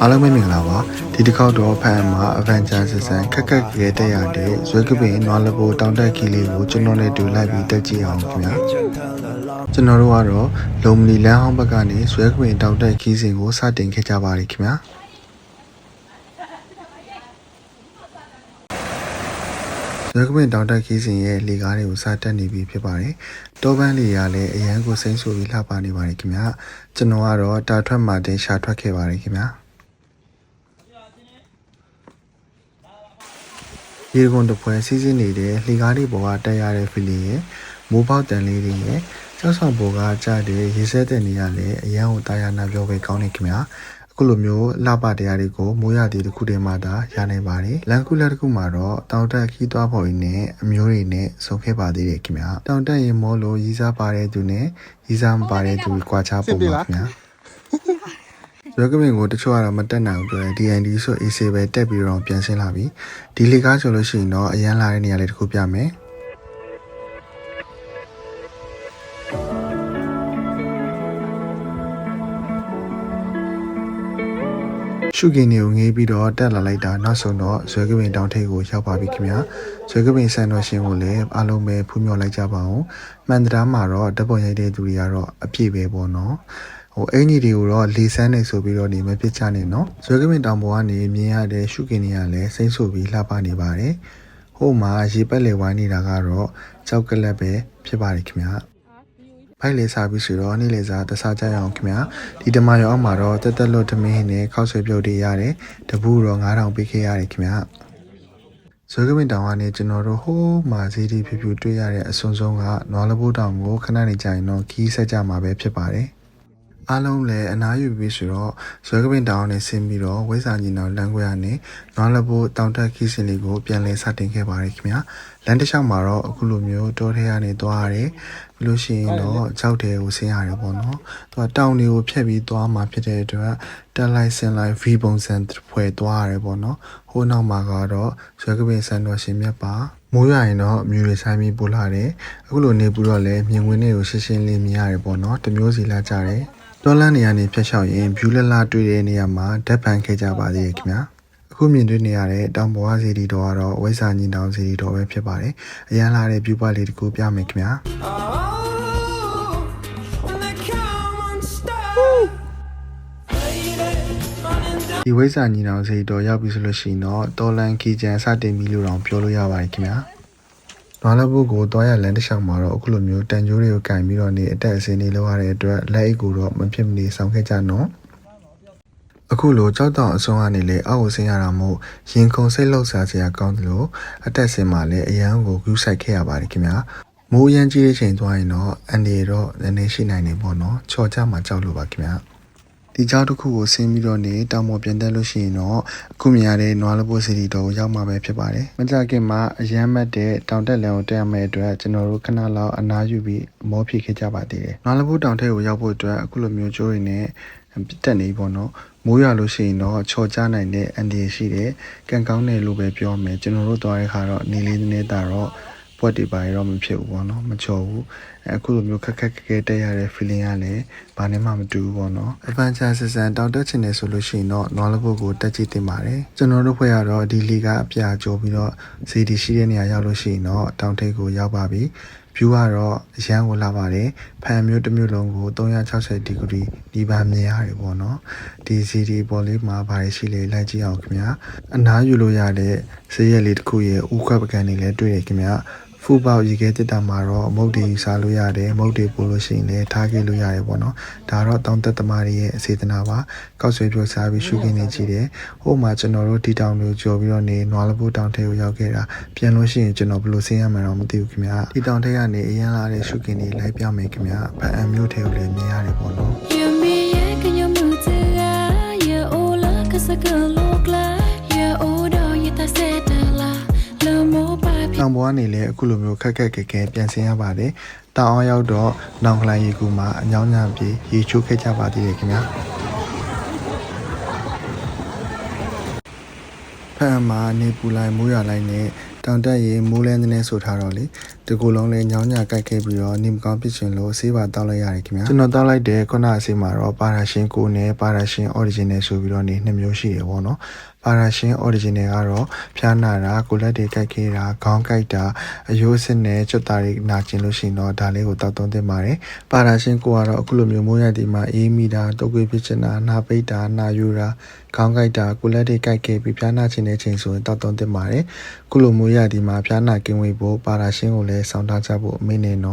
အားလုံးပဲမင်္ဂလာပါဒီတစ်ခေါက်တော့ဖန်မှာ Adventure ဆန်ခက်ခက်ခဲတက်ရတဲ့ဇွဲကပင်နွားလပိုတောင်တက်ခီလေးကိုကျွန်တော်နဲ့တူလိုက်ပြီးတက်ကြည့်အောင်ခင်ဗျာကျွန်တော်တို့ကတော့လုံမလီလမ်းဟောင်းဘက်ကနေဇွဲကပင်တောင်တက်ခီးစဉ်ကိုစတင်ခဲ့ကြပါလိမ့်ခင်ဗျာဇွဲကပင်တောင်တက်ခီးစဉ်ရဲ့လေကားတွေကိုစတက်နေပြီဖြစ်ပါတယ်တောပန်းလေးရလည်းအရန်ကိုစိမ့်ဆူပြီးလှပနေပါတယ်ခင်ဗျာကျွန်တော်ကတော့တာထွက်မှာတင်ရှာထွက်ခဲ့ပါတယ်ခင်ဗျာရေကုန်တပွဲစီးစင်းနေတဲ့လှေကားတွေပေါ်ကတက်ရတဲ့ဖီလီရဲ့မိုးပေါက်တန်လေးတွေရဲ့ကြောက်ဆောင်ပေါ်ကကြားတဲ့ရေစဲတဲ့နေရာလည်းအရန်ကိုတာယာနာပြောပဲကောင်းနေခင်ဗျာအခုလိုမျိုးလှပတရားတွေကိုမိုးရသည်တစ်ခုတည်းမှသာရနိုင်ပါတယ်လန်ကူလာတစ်ခုမှာတော့တောင်တက်ခီးသွားဖို့ရင်းနဲ့အမျိုးတွေနဲ့ဆုံးခဲ့ပါသေးတယ်ခင်ဗျာတောင်တက်ရင်မောလို့ရီးစားပါတဲ့သူနဲ့ရီးစားမပါတဲ့သူကွာခြားပုံပါခင်ဗျာဇွဲကပင်ကိုတချို့ကတော့မတက်နိုင်ဘူးပြောတယ် DND ဆို AC ပဲတက်ပြီးတော့ပြန်ဆင်းလာပြီဒီလေကားဆိုလို့ရှိရင်တော့အရန်လာတဲ့နေရာလေးတစ်ခုပြမယ်ရှုကင်းနေကိုငေးပြီးတော့တက်လာလိုက်တာနောက်ဆုံးတော့ဇွဲကပင်တောင်ထိပ်ကိုရောက်ပါပြီခင်ဗျာဇွဲကပင်ဆန်တော်ရှင်ကိုလည်းအားလုံးပဲဖူးမြော်လိုက်ကြပါအောင်မှန်တရားမှာတော့ဓာတ်ပုံရိုက်တဲ့သူတွေကတော့အပြည့်ပဲပေါ့နော်အင်ကြီးတွေကိုတော့လေဆန်းနေဆိုပြီးတော့နေမဖြစ်ချနဲ့နော်ဇွဲကပင်တောင်ပေါ်ကနေမြင်ရတဲ့ရှုကင်းနေရလဲစိမ့်ဆိုပြီးလှပနေပါတယ်ဟိုမှာရေပက်လေဝိုင်းနေတာကတော့ကြောက်ကလပ်ပဲဖြစ်ပါတယ်ခင်ဗျာဖိုက်လေးစားပြီးဆိုတော့နေ့လေစားတစားကြရအောင်ခင်ဗျာဒီတမရောအောက်မှာတော့တက်တက်လွတ်သမင်းနဲ့ခောက်ဆွဲပြုတ်တွေရတယ်တပူတော့9000ပေးခဲ့ရတယ်ခင်ဗျာဇွဲကပင်တောင်ကနေကျွန်တော်တို့ဟိုးမှာဈေးတီဖြူဖြူတွေ့ရတဲ့အစွန်ဆုံးကနွားလပိုးတောင်ကိုခဏနေကြရင်တော့ခီးဆက်ကြမှာပဲဖြစ်ပါတယ်အားလုံးလည်းအနားယူပြီးဆိုတော့ဇွဲကပင်တောင်နဲ့ဆင်းပြီးတော့ဝိဇ္ဇာညီနောင်လမ်းခွဲကနေနွားလပိုးတောင်တက်ခီးစင်လေးကိုပြန်လည်စတင်ခဲ့ပါတယ်ခင်ဗျာလမ်းတစ်လျှောက်မှာတော့အခုလိုမျိုးတောထဲကနေသွားရတယ်ပြီးလို့ရှိရင်တော့ကြောက်တယ်ကိုဆင်းရတယ်ပေါ့နော်သူကတောင်တွေကိုဖြတ်ပြီးသွားမှာဖြစ်တဲ့အတွက်တက်လိုက်ဆင်းလိုက် V ပုံစံဖွဲ့သွားရတယ်ပေါ့နော်ဟိုနောက်မှာကတော့ဇွဲကပင်ဆန်တော်ရှင်မြတ်ပါမိုးရရင်တော့မြူတွေဆိုင်ပြီးပို့လာတယ်အခုလိုနေပြီးတော့လည်းမြင်ကွင်းတွေကိုရှင်းရှင်းလေးမြင်ရတယ်ပေါ့နော်တမျိုးစီလာကြတယ်တောလန်းနေရာနေဖြတ်လျှောက်ရင်ဗျူးလက်လာတွေ့တဲ့နေရာမှာဓာတ်ပန်ခဲ့ကြပါသေးတယ်ခင်ဗျာအခုမြင်တွေ့နေရတဲ့တောင်ပေါ်ကစီတီတော်ကတော့ဝိဇာညီတောင်စီတီတော်ပဲဖြစ်ပါတယ်အရန်လာတဲ့ဗျူးပွားလေးတကူပြမယ်ခင်ဗျာဒီဝိဇာညီတောင်စီတီတော်ရောက်ပြီဆိုလို့ရှိရင်တော့တော်လန်ခီကျန်စတင်ပြီလို့တော့ပြောလို့ရပါတယ်ခင်ဗျာနွားလပုတ်ကိုတွားရလမ်းတစ်လျှောက်မှာတော့အခုလိုမျိုးတန်ကြိုးတွေကိုကင်ပြီးတော့နေအတက်အစင်းတွေလောက်ရတဲ့အတွက်လက်အိတ်ကိုတော့မဖြစ်မနေဆောင်ခဲ့ကြနော်အခုလိုကြောက်တောင်အစွန်းကနေလေအောက်ကိုဆင်းရတာမို့ရင်ခုန်စိတ်လှုပ်ရှားစရာကောင်းတယ်လို့အတက်ဆင်းမှာလည်းအရန်ကိုကူးဆိုင်ခဲ့ရပါတယ်ခင်ဗျာမိုးရမ်းကြီးတဲ့ချိန်သွားရင်တော့အန်ဒီတော့နည်းနည်းရှိနိုင်နေပေါ့နော်ချော်ကြမှာကြောက်လို့ပါခင်ဗျာဒီကြောက်တစ်ခုကိုဆင်းပြီးတော့နေတောင်ပေါ်ပြန်တက်လို့ရှိရင်တော့အခုမြင်ရတဲ့နွားလပိုးစီတီတော်ကိုရောက်မှာပဲဖြစ်ပါတယ်မကြခင်မှာအရန်မတ်တဲ့တောင်တက်လန်ကိုတက်ရမယ့်အတွက်ကျွန်တော်တို့ခဏလောက်အနားယူပြီးမောဖြည့်ခဲ့ကြပါသေးတယ်နွားလပိုးတောင်ထဲကိုရောက်ဖို့အတွက်အခုလိုမျိုးကျိုးတွေနဲ့တက်နေပေါ့နော်မိုးရွာလို့ရှိရင်တော့ချော်ကြနိုင်တဲ့အန်ဒီရှိတယ်ကံကောင်းတယ်လို့ပဲပြောမယ်ကျွန်တော်တို့သွားတဲ့ခါတော့နေလေးနေတာတော့ပွက်တွေပါရောမဖြစ်ဘူးပေါ့နော်မချော်ဘူးအခုလိုမျိုးခက်ခက်ခဲခဲတက်ရတဲ့ feeling ကလည်းဘာနဲ့မှမတူဘူးပေါ့နော် Adventure ဆန်တောင်တက်ချင်တယ်ဆိုလို့ရှိရင်တော့နွားလပုတ်ကိုတက်ကြည့်တင်ပါတယ်ကျွန်တော်တို့ဖွဲ့ရတော့ဒီလီကအပြာကျော်ပြီးတော့စီတီရှိတဲ့နေရာရောက်လို့ရှိရင်တော့တောင်ထိပ်ကိုရောက်ပါပြီview ကတော့အရန်ကိုလာပါတယ်ဖန်မျိုးတစ်မျိုးလုံးကို360ဒီဂရီဒီပါမြင်ရတယ်ပေါ့နော်ဒီစီဒီပေါ်လေးမှာဘာရှိလဲလိုက်ကြည့်အောင်ခင်ဗျာအနားယူလို့ရတဲ့ဈေးရက်လေးတစ်ခုရဲ့ဥခွက်ပကံတွေလည်းတွေ့ရခင်ဗျာဖူပေါရေခဲတစ်တာမှာတော့မုတ်တွေစားလို့ရတယ်မုတ်တွေပို့လို့ရှိရင်လည်းထားခဲ့လို့ရတယ်ပေါ့နော်ဒါတော့တောင်တက်သမားတွေရဲ့အစေတနာပါကောက်ဆွဲပြောစားပြီးရှုခင်းနေကြည့်တယ်ဟိုမှာကျွန်တော်တို့ဒီတောင်တွေကိုကြော်ပြီးတော့နေနွားလပိုးတောင်ထဲကိုရောက်ခဲ့တာပြန်လို့ရှိရင်ကျွန်တော်ဘယ်လိုဆင်းရမှာတော့မသိဘူးခင်ဗျာဒီတောင်ထဲကနေအရန်လာတဲ့ရှုခင်းတွေလိုက်ပြမယ်ခင်ဗျာဖန်မျိုးထဲကိုလည်းမြင်ရတယ်ပေါ့နော်တောင်ပေါ်ကနေလည်းအခုလိုမျိုးခက်ခက်ခဲခဲပြန်ဆင်းရပါတယ်။တောင်အောင်ရောက်တော့နောင်ခလိုင်ရေကူမှာအညောင်းညံပြေးရေချိုးခဲ့ကြပါသေးတယ်ခင်ဗျာ။ဖန်မှာနေပူလိုက်မိုးရွာလိုက်နဲ့ တောင်တက်ရေမိုးလဲနေဆိုထားတော့လေဒီကိုယ်လုံးလေးညောင်းညာကြိုက်ခဲ့ပြီးတော့နေမကောင်းဖြစ်ချင်လို့ဆေးပါတောက်လိုက်ရတယ်ခင်ဗျာကျွန်တော်တောက်လိုက်တဲ့ခုနအဆေးမှာတော့ပါရာရှင်ကိုနဲ့ပါရာရှင် original ဆိုပြီးတော့နေ2မျိုးရှိတယ်ပေါ့နော်ပါရာရှင် original ကတော့ဖျားနာတာကိုလက်တွေကြိုက်ခဲတာခေါင်းကြိုက်တာအယိုးစစ်နဲ့ကြွတ်တာတွေနာကျင်လို့ရှိရင်တော့ဒါလေးကိုတောက်သုံးသင့်ပါတယ်ပါရာရှင်ကိုကတော့အခုလိုမျိုးမိုးရည်ဒီမှာအေးမိတာတုပ်ကွေးဖြစ်ချင်တာနှာပိတ်တာနှာယူတာခေါင်းကြိုက်တာကိုလက်တွေကြိုက်ခဲပြီးဖျားနာခြင်းတဲ့ချိန်ဆိုရင်တောက်သုံးသင့်ပါတယ်ခုလိုမိုးရည်ဒီမှာဖျားနာကင်းဝေးဖို့ပါရာရှင်ကိုလည်းစောင့်ထားကြဖို့အမိန့်နဲ့နော်